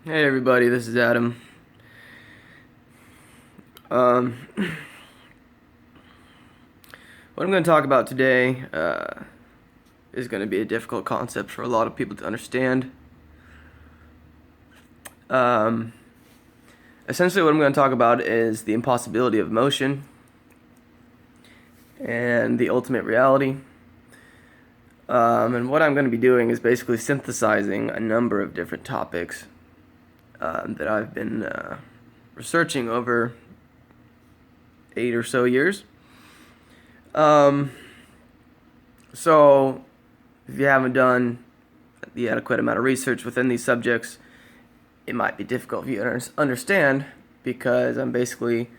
Hey everybody, this is Adam. What I'm going to talk about today is going to be a difficult concept for a lot of people to understand. Um, Essentially, what I'm going to talk about is the impossibility of motion and the ultimate reality. And what I'm going to be doing is basically synthesizing a number of different topics that I've been researching over 8 or so years. So, if you haven't done the adequate amount of research within these subjects, it might be difficult for you to understand because I'm basically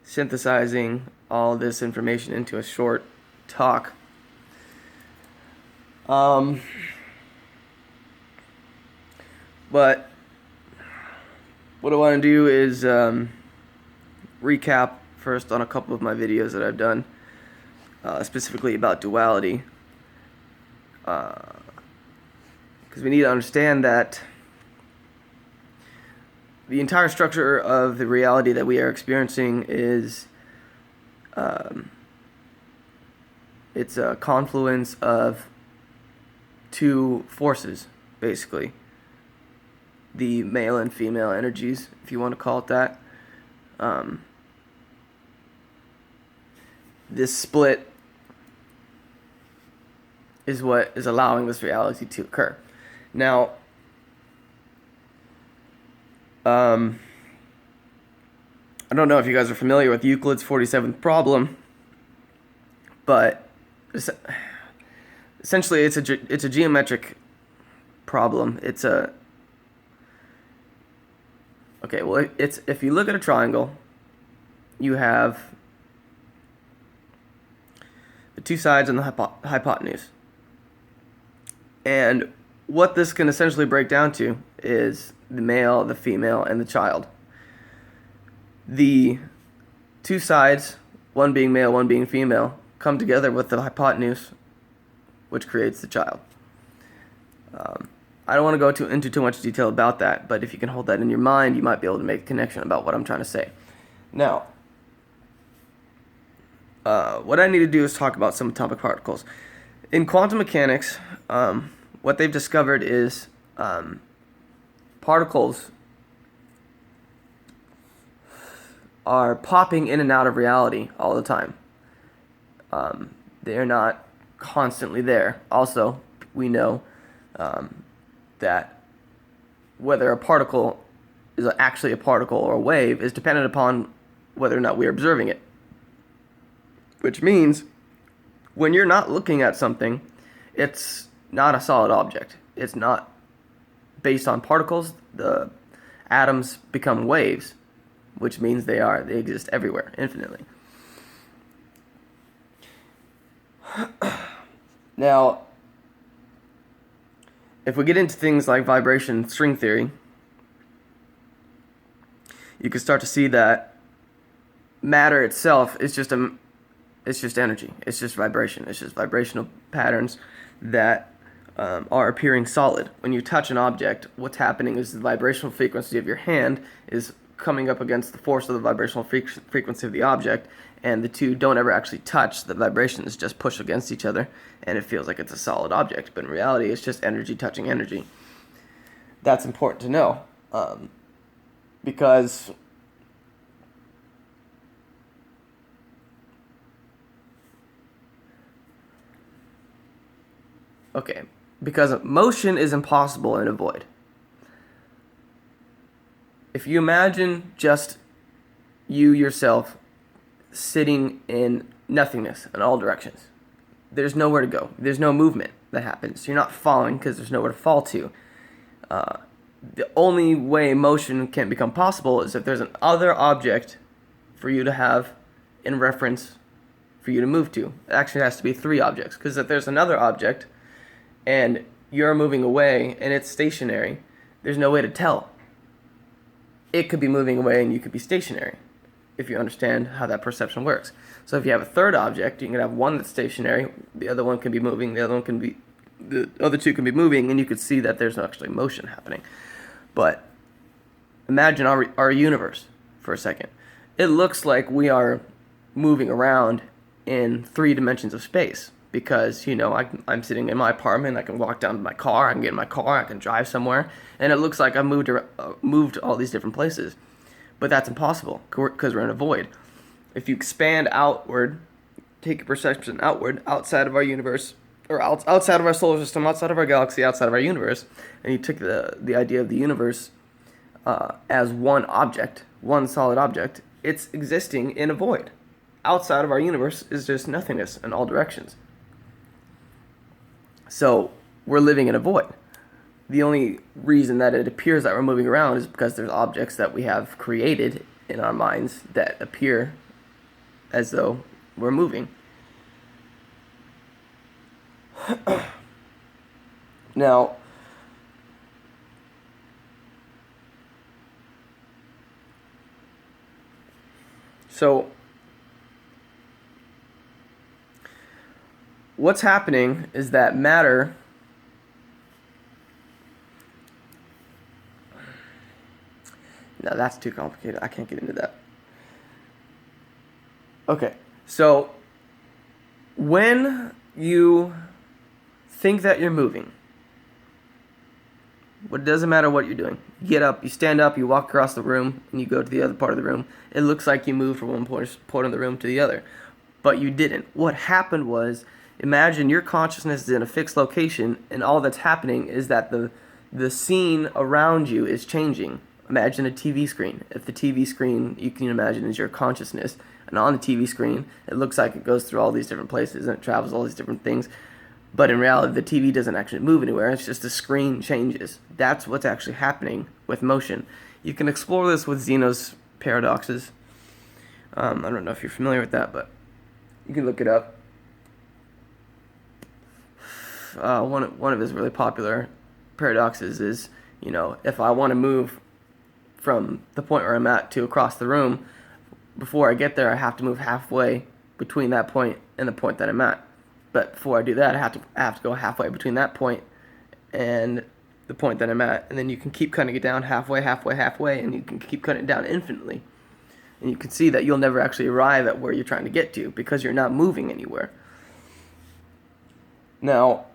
synthesizing all this information into a short talk. But what I want to do is recap first on a couple of my videos that I've done, specifically about duality. Because we need to understand that the entire structure of the reality that we are experiencing is it's a confluence of two forces, basically. The male and female energies, if you want to call it that. This split is what is allowing this reality to occur. Now, I don't know if you guys are familiar with Euclid's 47th problem, but essentially it's a geometric problem. It's if you look at a triangle, you have the two sides and the hypotenuse. And what this can essentially break down to is the male, the female, and the child. The two sides, one being male, one being female, come together with the hypotenuse, which creates the child. I don't want to go into too much detail about that, but if you can hold that in your mind, you might be able to make a connection about what I'm trying to say. Now, what I need to do is talk about some atomic particles. In quantum mechanics, what they've discovered is particles are popping in and out of reality all the time. They are not constantly there. Also, we know that whether a particle is actually a particle or a wave is dependent upon whether or not we are observing it. Which means when you're not looking at something, it's not a solid object. It's not based on particles. The atoms become waves, which means they exist everywhere, infinitely. Now, if we get into things like vibration string theory, you can start to see that matter itself is just energy. It's just vibration. It's just vibrational patterns that are appearing solid. When you touch an object, what's happening is the vibrational frequency of your hand is coming up against the force of the vibrational frequency of the object, and the two don't ever actually touch. The vibrations just push against each other, and it feels like it's a solid object. But in reality, it's just energy touching energy. That's important to know, because motion is impossible in a void. If you imagine just you yourself sitting in nothingness in all directions, there's nowhere to go. There's no movement that happens. You're not falling because there's nowhere to fall to. The only way motion can become possible is if there's an other object for you to have in reference for you to move to. It actually has to be three objects, because if there's another object and you're moving away and it's stationary, there's no way to tell. It could be moving away and you could be stationary, if you understand how that perception works. So if you have a third object, you can have one that's stationary, the other one can be moving, the other two can be moving, and you could see that there's actually motion happening. But imagine our universe for a second. It looks like we are moving around in 3 dimensions of space because, I'm sitting in my apartment. I can walk down to my car. I can get in my car. I can drive somewhere. And it looks like I've moved all these different places. But that's impossible because we're in a void. If you expand outward, take your perception outward, outside of our universe, or outside of our solar system, outside of our galaxy, outside of our universe, and you took the idea of the universe as one object, one solid object, it's existing in a void. Outside of our universe is just nothingness in all directions. So we're living in a void. The only reason that it appears that we're moving around is because there's objects that we have created in our minds that appear as though we're moving. Now, so what's happening is that matter no, that's too complicated. I can't get into that. Okay, so when you think that you're moving, it doesn't matter what you're doing. You get up, you stand up, you walk across the room, and you go to the other part of the room. It looks like you moved from one point of the room to the other, but you didn't. What happened was, imagine your consciousness is in a fixed location, and all that's happening is that the scene around you is changing. Imagine a TV screen. If the TV screen, you can imagine, is your consciousness, and on the TV screen, it looks like it goes through all these different places, and it travels all these different things. But in reality, the TV doesn't actually move anywhere. It's just the screen changes. That's what's actually happening with motion. You can explore this with Zeno's paradoxes. I don't know if you're familiar with that, but you can look it up. One of his really popular paradoxes is, if I want to move from the point where I'm at to across the room, before I get there, I have to move halfway between that point and the point that I'm at. But before I do that, I have to go halfway between that point and the point that I'm at. And then you can keep cutting it down halfway, and you can keep cutting it down infinitely. And you can see that you'll never actually arrive at where you're trying to get to because you're not moving anywhere. Now,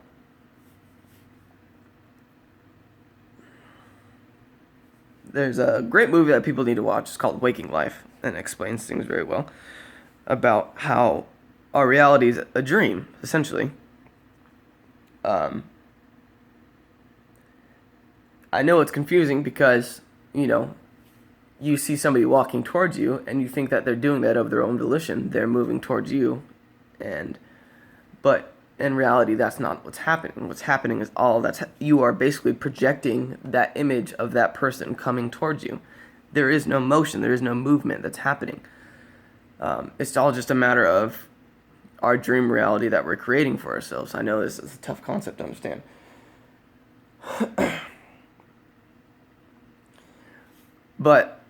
there's a great movie that people need to watch. It's called Waking Life, and it explains things very well about how our reality is a dream, essentially. I know it's confusing because, you see somebody walking towards you and you think that they're doing that of their own volition. They're moving towards you, but in reality, that's not what's happening. What's happening is you are basically projecting that image of that person coming towards you. There is no motion. There is no movement that's happening. It's all just a matter of our dream reality that we're creating for ourselves. I know this is a tough concept to understand. But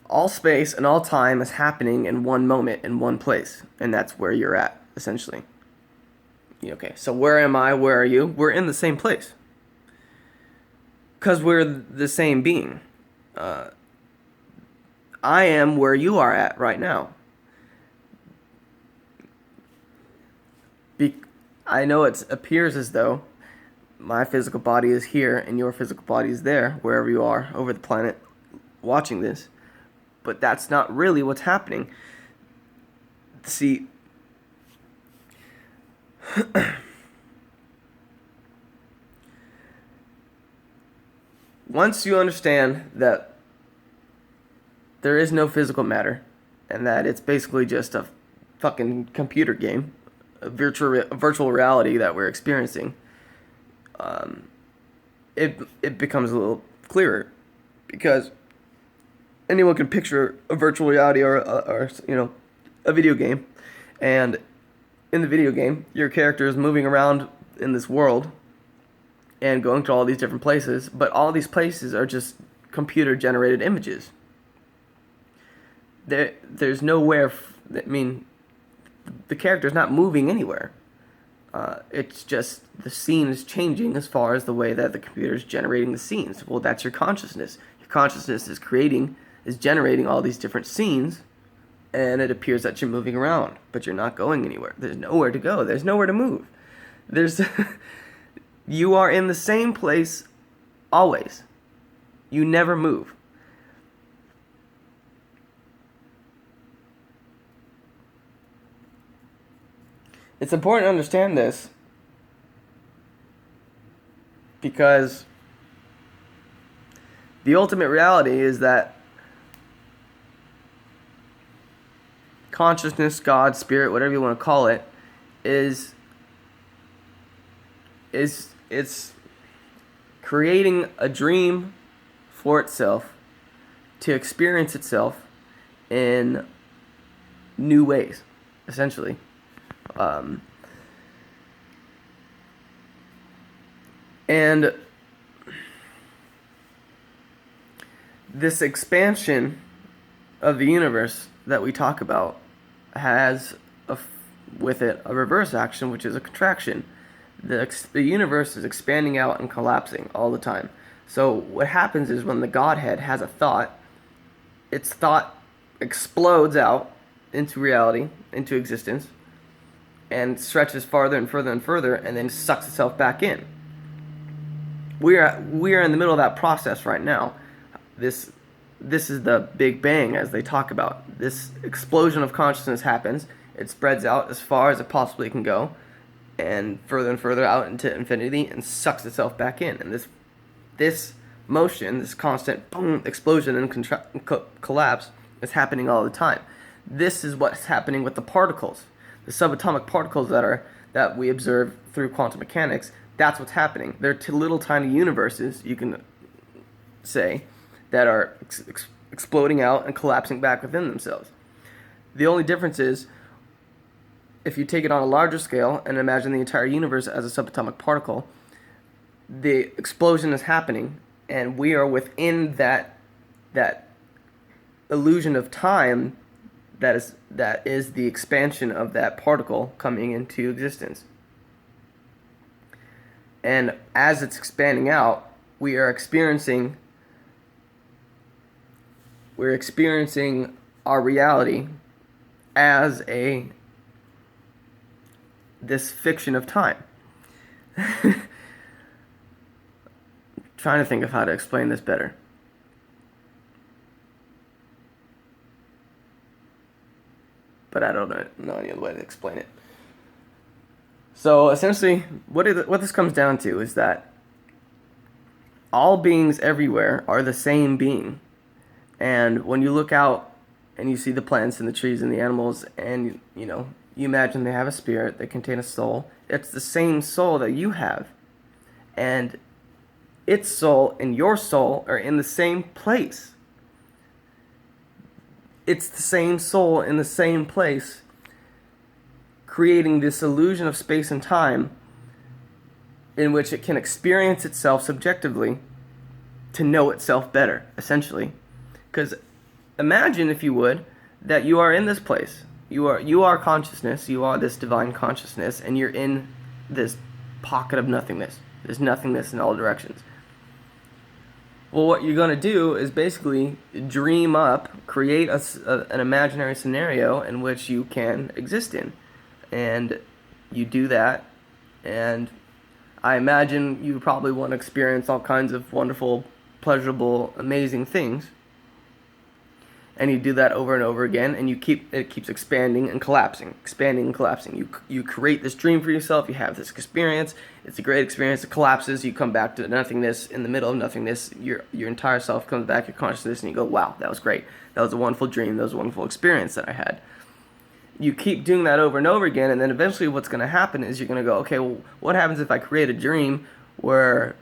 all space and all time is happening in one moment, in one place, and that's where you're at, essentially. Okay, so where am I? Where are you? We're in the same place. Because we're the same being. I am where you are at right now. I know it appears as though my physical body is here and your physical body is there, wherever you are over the planet watching this. But that's not really what's happening. See, once you understand that there is no physical matter and that it's basically just a fucking computer game, a virtual reality that we're experiencing, it becomes a little clearer, because anyone can picture a virtual reality or a video game, and in the video game, your character is moving around in this world and going to all these different places, but all these places are just computer generated images. There's nowhere. The character's not moving anywhere. It's just the scene is changing as far as the way that the computer is generating the scenes. Well, that's your consciousness. Your consciousness is generating all these different scenes, and it appears that you're moving around, but you're not going anywhere. There's nowhere to go. There's nowhere to move. There's you are in the same place always. You never move. It's important to understand this because the ultimate reality is that consciousness, God, spirit, whatever you want to call it, is it's creating a dream for itself to experience itself in new ways, essentially. And this expansion of the universe that we talk about has with it a reverse action, which is a contraction. The universe is expanding out and collapsing all the time. So what happens is when the Godhead has a thought, its thought explodes out into reality, into existence, and stretches farther and further and further, and then sucks itself back in. We are in the middle of that process right now. This is the Big Bang, as they talk about. This explosion of consciousness happens. It spreads out as far as it possibly can go, and further out into infinity, and sucks itself back in. And this motion, this constant boom, explosion and collapse, is happening all the time. This is what's happening with the particles, the subatomic particles that we observe through quantum mechanics. That's what's happening. They're little tiny universes, you can say, that are exploding out and collapsing back within themselves. The only difference is, if you take it on a larger scale and imagine the entire universe as a subatomic particle, the explosion is happening, and we are within that illusion of time that is the expansion of that particle coming into existence. And as it's expanding out, we're experiencing our reality as this fiction of time. Trying to think of how to explain this better. But I don't know any other way to explain it. So essentially, what this comes down to is that all beings everywhere are the same being. And when you look out and you see the plants and the trees and the animals, and you imagine they have a spirit, they contain a soul, it's the same soul that you have. And its soul and your soul are in the same place. It's the same soul in the same place, creating this illusion of space and time in which it can experience itself subjectively to know itself better, essentially. Because imagine, if you would, that you are in this place. You are consciousness, you are this divine consciousness, and you're in this pocket of nothingness. There's nothingness in all directions. Well, what you're going to do is basically dream up, create an imaginary scenario in which you can exist in. And you do that, and I imagine you probably want to experience all kinds of wonderful, pleasurable, amazing things. And you do that over and over again, and it keeps expanding and collapsing, expanding and collapsing. You create this dream for yourself. You have this experience. It's a great experience. It collapses. You come back to nothingness. In the middle of nothingness, your entire self comes back, your consciousness, and you go, "Wow, that was great. That was a wonderful dream. That was a wonderful experience that I had." You keep doing that over and over again, and then eventually, what's going to happen is you're going to go, "Okay, well, what happens if I create a dream where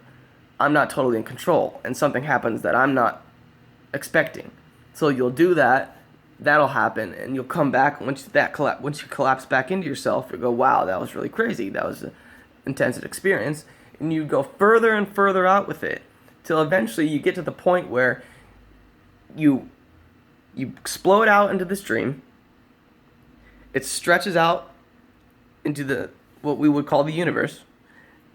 I'm not totally in control, and something happens that I'm not expecting?" So you'll do that, that'll happen, and you'll come back, once you collapse back into yourself, you go, "Wow, that was really crazy, that was an intense experience," and you go further and further out with it, till eventually you get to the point where you explode out into this dream, it stretches out into the what we would call the universe,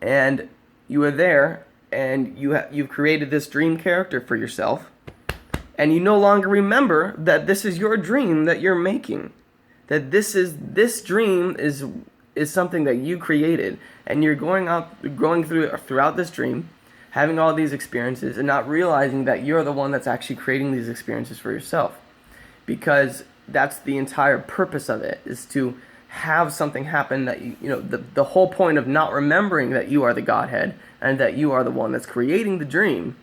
and you are there, and you've created this dream character for yourself, and you no longer remember that this is your dream that you're making, that this dream is something that you created, and you're going throughout this dream, having all these experiences, and not realizing that you're the one that's actually creating these experiences for yourself, because that's the entire purpose of it, is to have something happen that the whole point of not remembering that you are the Godhead and that you are the one that's creating the dream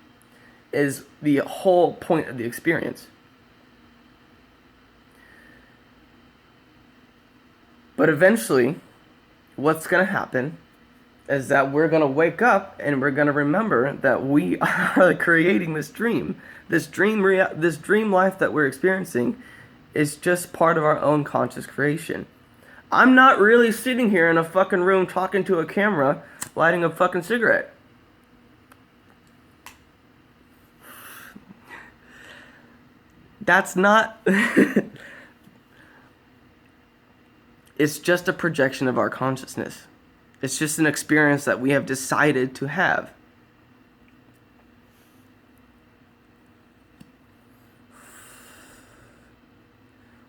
is the whole point of the experience. But eventually, what's going to happen is that we're going to wake up and we're going to remember that we are creating this dream. This dream life that we're experiencing is just part of our own conscious creation. I'm not really sitting here in a fucking room talking to a camera, lighting a fucking cigarette. That's not... It's just a projection of our consciousness. It's just an experience that we have decided to have.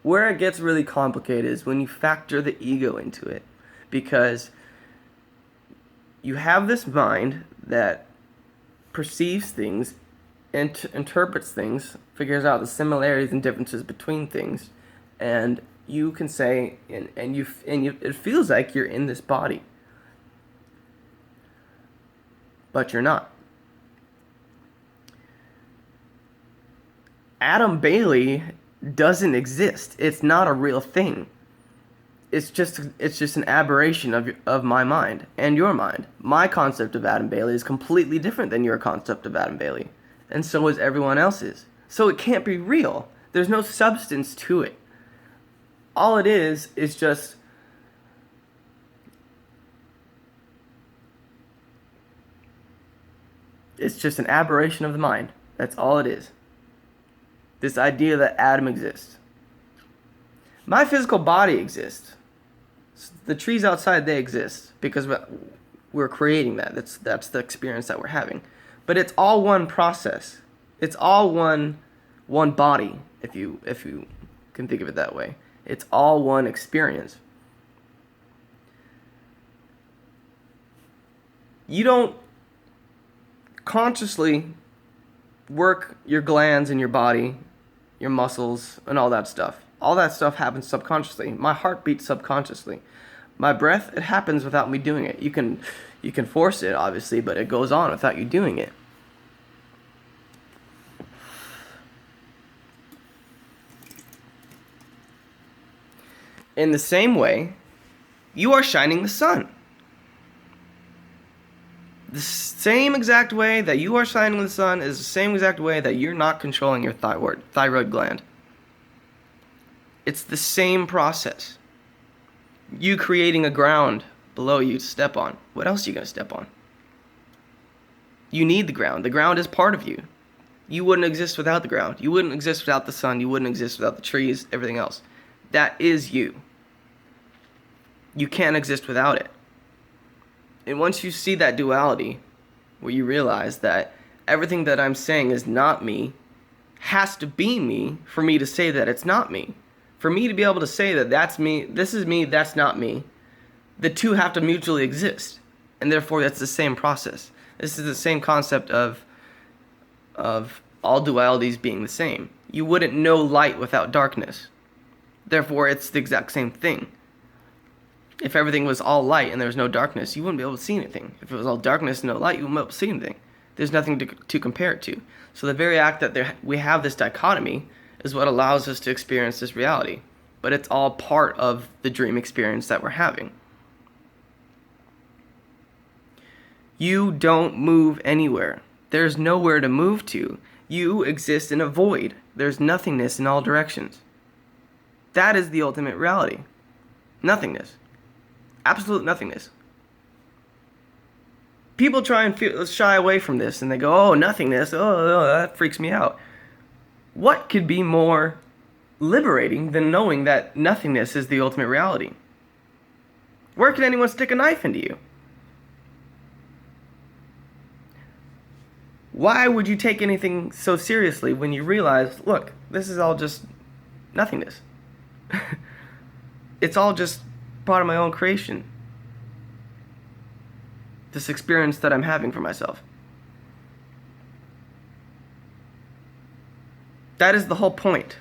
Where it gets really complicated is when you factor the ego into it. Because you have this mind that perceives things, interprets things, figures out the similarities and differences between things, and you can say, it feels like you're in this body, but you're not. Adam Bailey doesn't exist. It's not a real thing. It's just an aberration of my mind and your mind. My concept of Adam Bailey is completely different than your concept of Adam Bailey, and so is everyone else's. So it can't be real. There's no substance to it. All it is just it's just an aberration of the mind. That's all it is. This idea that Adam exists. My physical body exists. The trees outside, they exist because we're creating that. That's the experience that we're having. But it's all one process. It's all one body, if you can think of it that way. It's all one experience. You don't consciously work your glands in your body, your muscles, and all that stuff. All that stuff happens subconsciously. My heart beats subconsciously. My breath, it happens without me doing it. You can force it, obviously, but it goes on without you doing it. In the same way, you are shining the sun. The same exact way that you are shining the sun is the same exact way that you're not controlling your thyroid gland. It's the same process. You creating a ground below you to step on. What else are you going to step on? You need the ground. The ground is part of you. You wouldn't exist without the ground. You wouldn't exist without the sun. You wouldn't exist without the trees, everything else. That is you. You can't exist without it. And once you see that duality, where you realize that everything that I'm saying is not me, has to be me for me to say that it's not me. For me to be able to say that that's me, this is me, that's not me, the two have to mutually exist. And therefore, that's the same process. This is the same concept of all dualities being the same. You wouldn't know light without darkness. Therefore, it's the exact same thing. If everything was all light and there was no darkness, you wouldn't be able to see anything. If it was all darkness and no light, you wouldn't be able to see anything. There's nothing to compare it to. So the very act that we have this dichotomy is what allows us to experience this reality. But it's all part of the dream experience that we're having. You don't move anywhere. There's nowhere to move to. You exist in a void. There's nothingness in all directions. That is the ultimate reality. Nothingness. Absolute nothingness. People try and shy away from this, and they go, oh, nothingness, oh, that freaks me out. What could be more liberating than knowing that nothingness is the ultimate reality? Where can anyone stick a knife into you? Why would you take anything so seriously when you realize, look, this is all just nothingness? It's all just part of my own creation. This experience that I'm having for myself. That is the whole point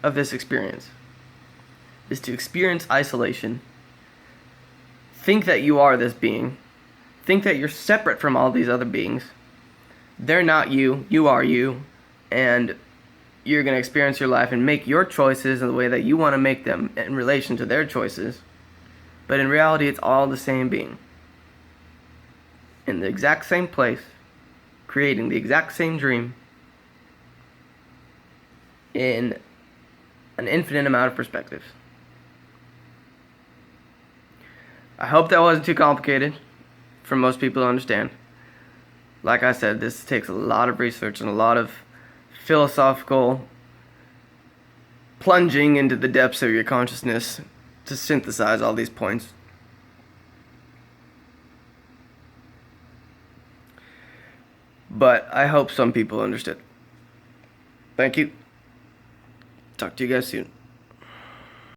of this experience, is to experience isolation, think that you are this being, think that you're separate from all these other beings. They're not you, you are you, and you're going to experience your life and make your choices in the way that you want to make them in relation to their choices. But in reality, it's all the same being, in the exact same place, creating the exact same dream, in an infinite amount of perspectives. I hope that wasn't too complicated for most people to understand. Like I said, this takes a lot of research and a lot of philosophical plunging into the depths of your consciousness to synthesize all these points. But I hope some people understood. Thank you. Talk to you guys soon.